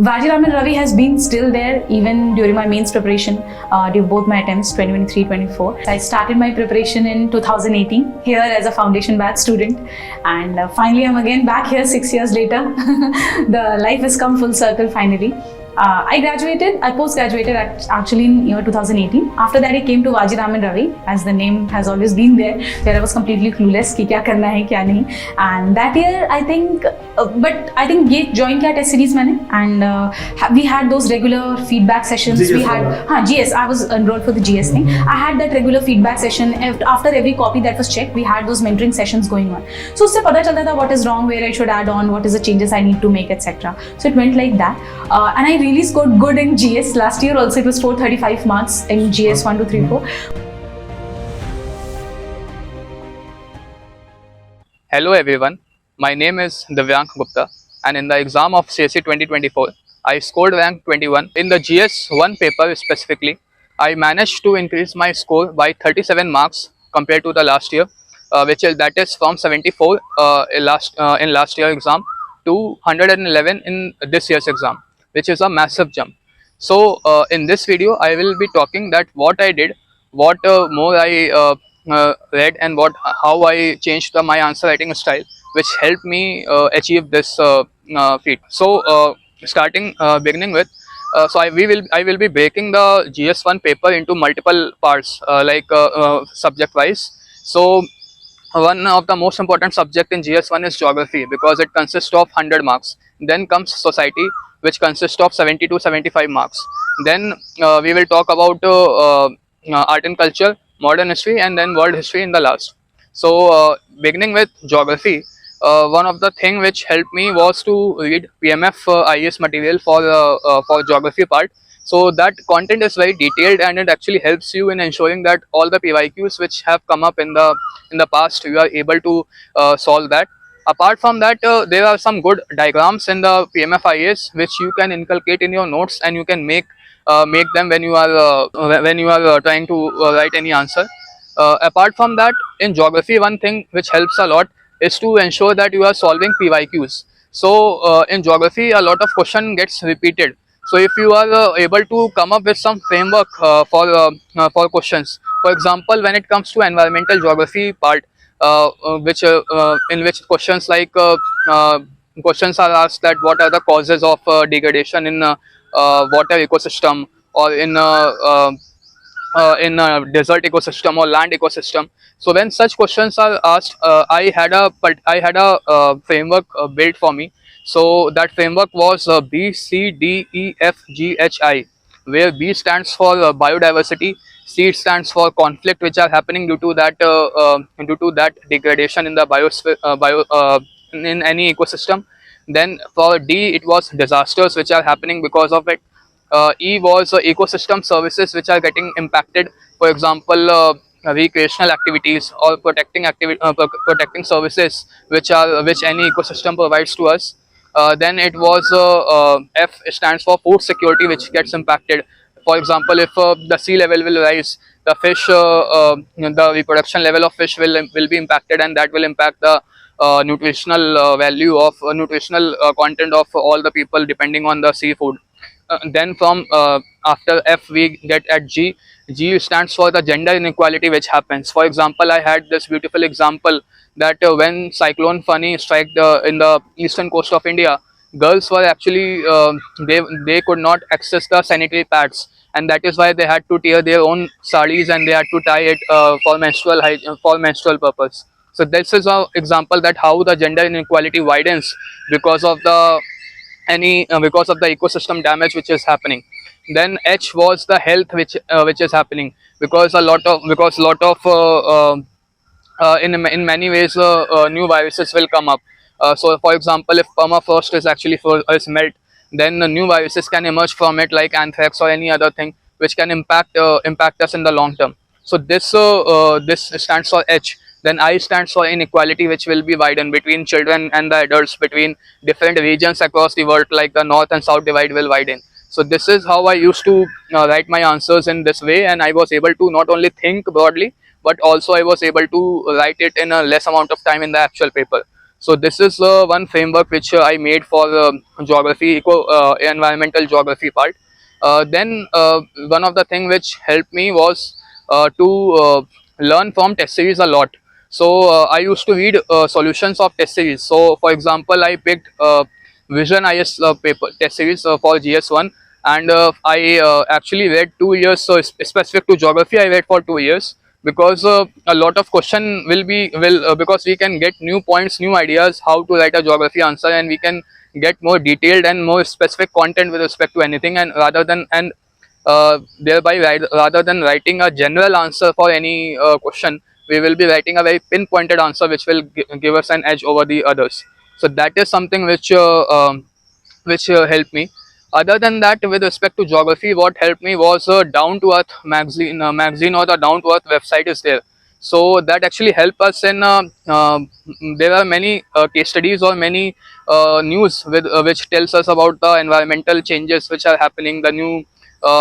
Vajiraman Ravi has been still there even during my mains preparation, during both my attempts 2023-24. I started my preparation in 2018 here as a foundation batch student, and finally I'm again back here 6 years later. The life has come full circle finally. I post-graduated actually in year 2018. After that, I came to Vajiraman Ravi, as the name has always been there, where I was completely clueless कि क्या करना है क्या नहीं. And that year, I think ये join किया test series मैंने, and we had those regular feedback sessions. GS we had GS. I was enrolled for the GS thing. I had that regular feedback session after every copy that was checked. We had those mentoring sessions going on. So उससे पता चलता था what is wrong, where I should add on, what is the changes I need to make, etc. So it went like that, and I really scored good in GS. Last year also it was 435 marks in GS 1, 2, 3, 4. Hello everyone, my name is Divyank Gupta, and in the exam of CSE 2024, I scored rank 21. In the GS 1 paper specifically, I managed to increase my score by 37 marks compared to the last year, that is from 74 in last year exam to 111 in this year's exam, which is a massive jump. So in this video, I will be talking that what I did, what more I read, and how I changed my answer writing style, which helped me achieve this feat. So beginning with, I will be breaking the GS1 paper into multiple parts, subject wise. So one of the most important subject in GS1 is geography, because it consists of 100 marks. Then comes society, which consists of 70 to 75 marks. Then we will talk about art and culture, modern history, and then world history in the last. So beginning with geography, one of the thing which helped me was to read PMF IAS material for geography part. So that content is very detailed, and it actually helps you in ensuring that all the PYQs which have come up in the past, you are able to solve that. Apart from that, there are some good diagrams in the PMF IAS which you can inculcate in your notes, and you can make them when you are trying to write any answer. Apart from that, in geography, one thing which helps a lot is to ensure that you are solving PYQs. So in geography, a lot of question gets repeated. So if you are able to come up with some framework for questions, for example, when it comes to environmental geography part, in which questions like questions are asked that what are the causes of degradation in water ecosystem, or in desert ecosystem or land ecosystem. So when such questions are asked, I had a framework built for me. So that framework was B, C, D, E, F, G, H, I, where B stands for biodiversity, C stands for conflict which are happening due to that degradation in the biosphere, in any ecosystem. Then for D, it was disasters which are happening because of it. E was ecosystem services which are getting impacted, for example, recreational activities or protecting services which any ecosystem provides to us. Then it was F stands for food security, which gets impacted. For example, if the sea level will rise, the fish, the reproduction level of fish will be impacted, and that will impact the nutritional value of nutritional content of all the people depending on the seafood. Then from after F, we get at G. G stands for the gender inequality which happens. For example, I had this beautiful example that when Cyclone Fani struck in the eastern coast of India, girls were actually they could not access the sanitary pads, and that is why they had to tear their own sarees and they had to tie it for menstrual purpose. So this is an example that how the gender inequality widens because of the ecosystem damage which is happening. Then H was the health which is happening, because in many ways new viruses will come up. So for example, if permafrost is melt, then the new viruses can emerge from it, like anthrax or any other thing which can impact us in the long term. So this stands for H. Then I stands for inequality, which will be widened between children and the adults, between different regions across the world, like the north and south divide will widen. So this is how I used to write my answers in this way, and I was able to not only think broadly, but also I was able to write it in a less amount of time in the actual paper. So this is one framework which I made for geography, environmental geography part. Then one of the thing which helped me was to learn from test series a lot. So I used to read solutions of test series. So for example, I picked Vision IS paper test series for GS1, and I actually read 2 years. So specific to geography, I read for 2 years, because a lot of question will because we can get new points, new ideas how to write a geography answer, and we can get more detailed and more specific content with respect to anything, and thereby rather than writing a general answer for any question, we will be writing a very pinpointed answer which will give us an edge over the others. So that is something which helped me. Other than that, with respect to geography, what helped me was Down to Earth magazine or the Down to Earth website is there. So that actually helped us in. There are many case studies or many news which tells us about the environmental changes which are happening, the new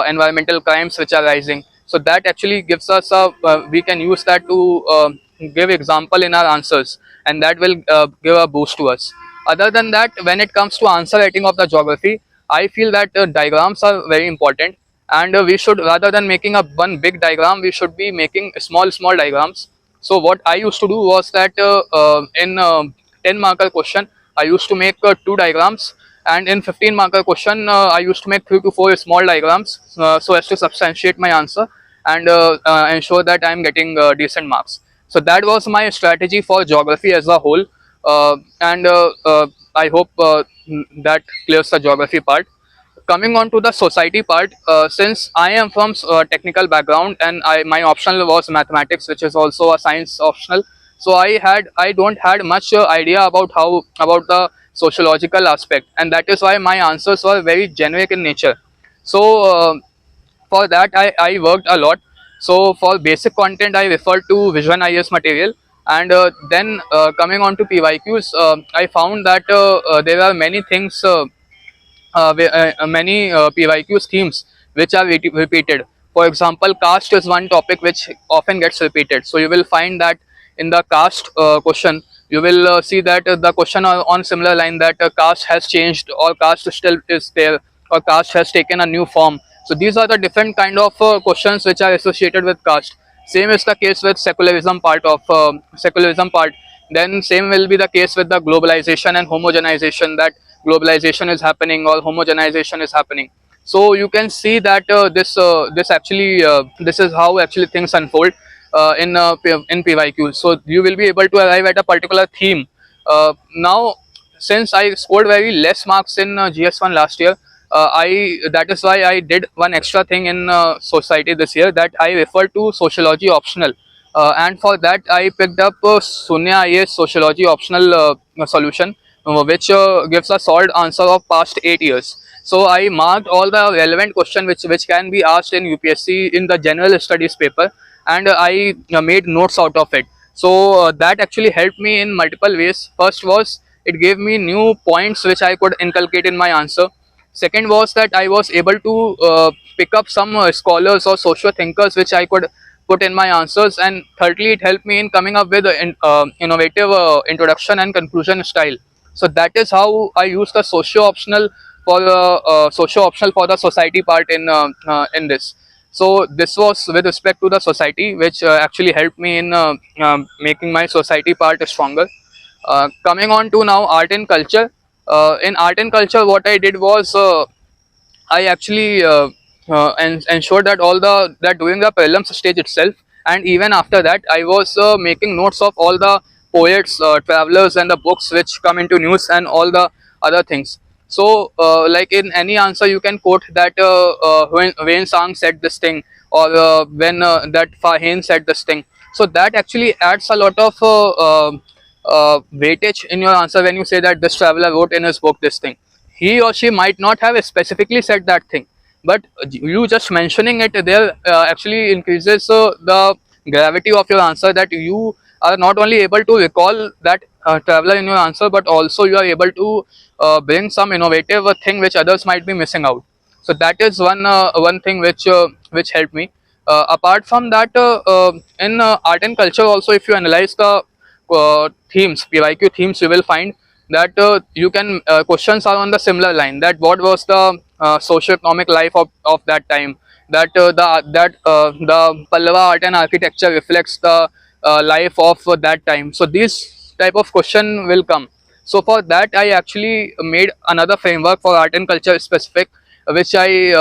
environmental crimes which are rising. So that actually gives us a. We can use that to give example in our answers, and that will give a boost to us. Other than that, when it comes to answer writing of the geography, I feel that diagrams are very important, and we should, rather than making a one big diagram, we should be making small diagrams. So what I used to do was that in 10 marker question, I used to make two diagrams, and in 15 marker question, I used to make 3 to 4 small diagrams, so as to substantiate my answer and ensure that I am getting decent marks. So that was my strategy for geography as a whole, and I hope that clears the geography part. Coming on to the society part, since I am from technical background, and my optional was mathematics, which is also a science optional. So I don't had much idea about the sociological aspect, and that is why my answers were very generic in nature. So for that, I worked a lot. So for basic content, I referred to Vision IS material, and then coming on to PYQs, I found that there are many things, many PYQs themes which are repeated. For example, caste is one topic which often gets repeated. So you will find that in the caste question, you will see that the question on similar line, that caste has changed, or caste still is there, or caste has taken a new form. So these are the different kind of questions which are associated with caste. Same is the case with secularism part. Then same will be the case with the globalization and homogenization, that globalization is happening or homogenization is happening. So you can see that this is how actually things unfold in PYQ. So you will be able to arrive at a particular theme. Now, since I scored very less marks in GS1 last year, I that is why I did one extra thing in society this year, that I referred to sociology optional, and for that I picked up Sunya IAS sociology optional solution, which gives a solid answer of past 8 years. So I marked all the relevant question which can be asked in UPSC in the general studies paper, and I made notes out of it. So that actually helped me in multiple ways. First was, it gave me new points which I could inculcate in my answer. Second was that I was able to pick up some scholars or social thinkers which I could put in my answers. And thirdly, it helped me in coming up with an innovative introduction and conclusion style. So that is how I use the socio optional for the society part in this. So this was with respect to the society, which actually helped me in making my society part stronger. Coming on to now art and culture. In art and culture, what I did was I actually ensured that that during the prelims stage itself, and even after that, I was making notes of all the poets, travelers, and the books which come into news, and all the other things. So, like in any answer, you can quote that when Wayne Sang said this thing, or when that Fahen said this thing. So that actually adds a lot of weightage in your answer when you say that this traveler wrote in his book this thing. He or she might not have specifically said that thing, but you just mentioning it there actually increases the gravity of your answer, that you are not only able to recall that traveler in your answer, but also you are able to bring some innovative thing which others might be missing out. So that is one thing which helped me. Apart from that, in art and culture also, if you analyze the themes, PYQ themes, you will find that you can questions are on the similar line, that what was the socio-economic life of that time, that the Pallava art and architecture reflects the life of that time. So these type of question will come. So for that, I actually made another framework for art and culture specific, which I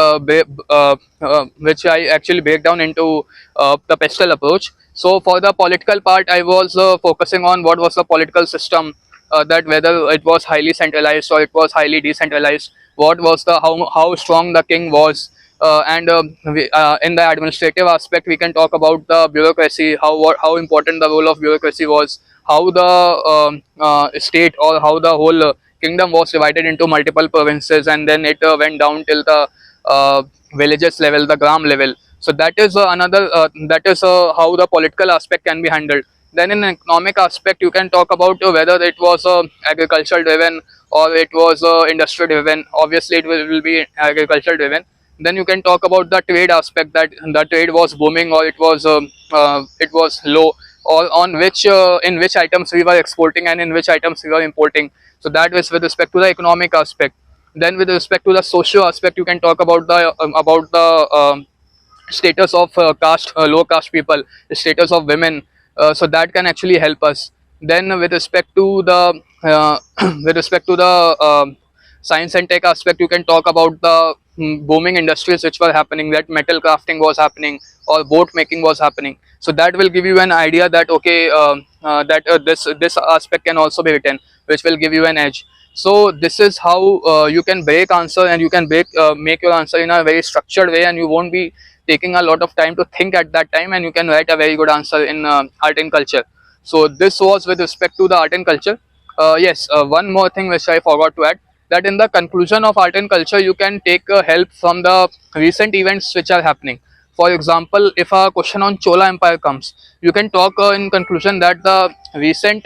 actually break down into the pestle approach. So for the political part, I was focusing on what was the political system, that whether it was highly centralized or it was highly decentralized, what was the how strong the king was, and in the administrative aspect, we can talk about the bureaucracy, how important the role of bureaucracy was, how the state or how the whole kingdom was divided into multiple provinces, and then it went down till the villages level, the gram level. So that is that is how the political aspect can be handled. Then in economic aspect, you can talk about whether it was agricultural driven or it was industry driven. Obviously, will be agricultural driven. Then you can talk about the trade aspect, that the trade was booming or it was low, or on which in which items we were exporting and in which items we were importing. So that was with respect to the economic aspect. Then with respect to the social aspect, you can talk about the status of caste, low caste people, the status of women. So that can actually help us. Then with respect to the with respect to the science and tech aspect, you can talk about the booming industries which were happening, that metal crafting was happening or boat making was happening. So that will give you an idea that okay, that this aspect can also be written, which will give you an edge. So this is how you can break answer, and you can make your answer in a very structured way, and you won't be taking a lot of time to think at that time, and you can write a very good answer in art and culture. So this was with respect to the art and culture. Yes, one more thing which I forgot to add, that in the conclusion of art and culture, you can take help from the recent events which are happening. For example, if a question on Chola Empire comes, you can talk in conclusion that the recent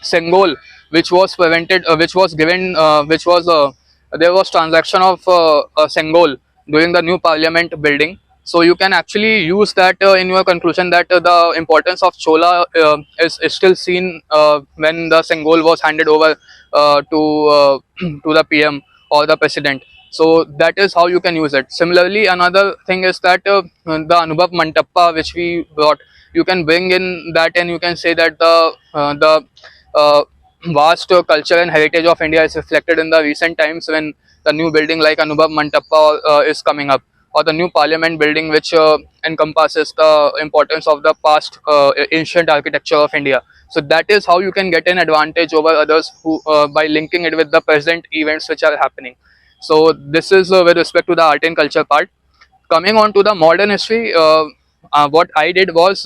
Sengol, which was prevented, which was given, which was there was transaction of Sengol during the new parliament building. So you can actually use that in your conclusion, that the importance of Chola is still seen when the Sengol was handed over to the PM or the president. So that is how you can use it. Similarly, another thing is that the Anubhav Mantappa which we brought, you can bring in that, and you can say that the vast culture and heritage of India is reflected in the recent times when the new building like Anubhav Mantappa is coming up, or the new parliament building which encompasses the importance of the past ancient architecture of India. So that is how you can get an advantage over others who by linking it with the present events which are happening. So this is with respect to the art and culture part. Coming on to the modern history, what I did was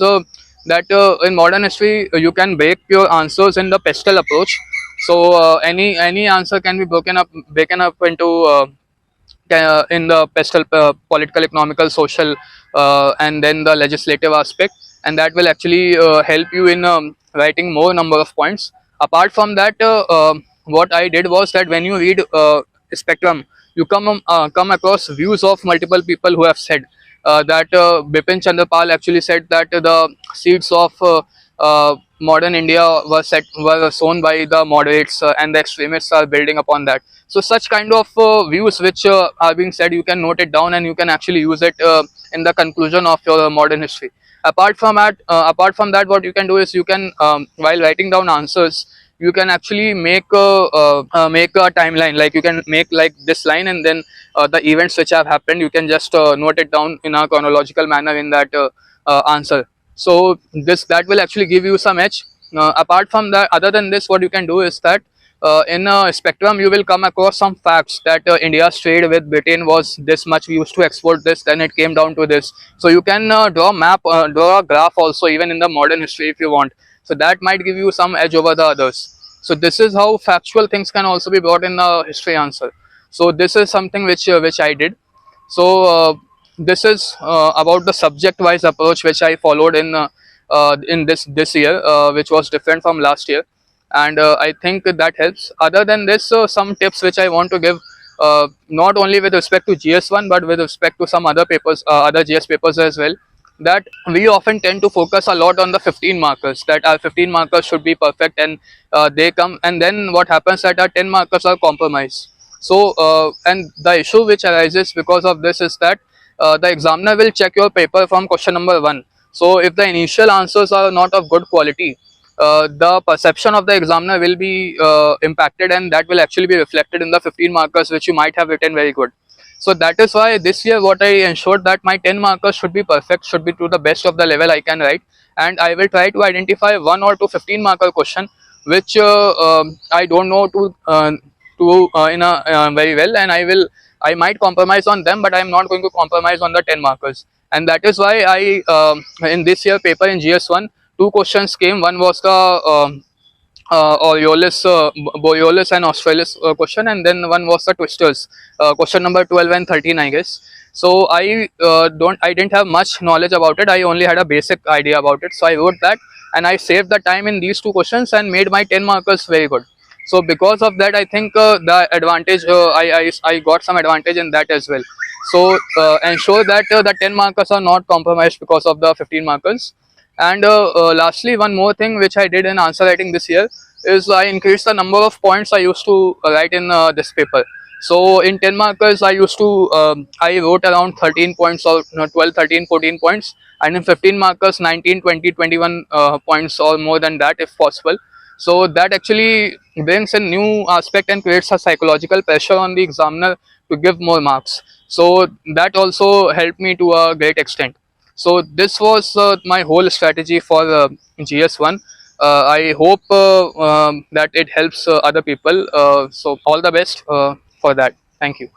that in modern history you can break your answers in the pestle approach. So any answer can be broken up into in the pestle, political, economical, social, and then the legislative aspect, and that will actually help you in writing more number of points. Apart from that, what I did was that when you read spectrum, you come across views of multiple people who have said that Bipin Chandrapal actually said that the seeds of modern India were sown by the moderates, and the extremists are building upon that. So such kind of views which are being said, you can note it down, and you can actually use it in the conclusion of your modern history. Apart from that, what you can do is you can while writing down answers, you can actually make a timeline. Like you can make like this line, and then the events which have happened, you can just note it down in a chronological manner in that answer. So that will actually give you some edge. Apart from that, other than this, what you can do is that in a spectrum you will come across some facts, that India's trade with Britain was this much, we used to export this, then it came down to this. So you can draw a graph also, even in the modern history if you want. So that might give you some edge over the others. So this is how factual things can also be brought in the history answer. So this is something which I did. So this is about the subject wise approach which I followed in this year, which was different from last year, and I think that helps. Other than this, some tips which I want to give, not only with respect to GS1 but with respect to some other papers, other GS papers as well. that we often tend to focus a lot on the 15 markers, that our 15 markers should be perfect, and they come, and then what happens that our 10 markers are compromised. So and the issue which arises because of this is that the examiner will check your paper from question number 1. So if the initial answers are not of good quality, the perception of the examiner will be impacted, and that will actually be reflected in the 15 markers which you might have written very good. So that is why this year what I ensured that my 10 markers should be perfect, should be to the best of the level I can write, and I will try to identify 1 or 2 15 marker question which I don't know to in a very well, and I might compromise on them, but I am not going to compromise on the 10 markers. And that is why I in this year paper in GS1, 2 questions came. One was the Borealis and Australis question, and then one was the Twisters, question number 12 and 13, I guess. So I didn't have much knowledge about it. I only had a basic idea about it. So I wrote that, and I saved the time in these 2 questions and made my 10 markers very good. So because of that, I think the advantage I got some advantage in that as well. So ensure that the 10 markers are not compromised because of the 15 markers. And lastly, one more thing which I did in answer writing this year is I increased the number of points I used to write in this paper. So in 10 markers, I wrote around 13 points, or 12, 13, 14 points, and in 15 markers, 19, 20, 21 points or more than that if possible. So that actually brings a new aspect and creates a psychological pressure on the examiner to give more marks. So that also helped me to a great extent. So this was my whole strategy for GS1. I hope that it helps other people. So all the best for that. Thank you.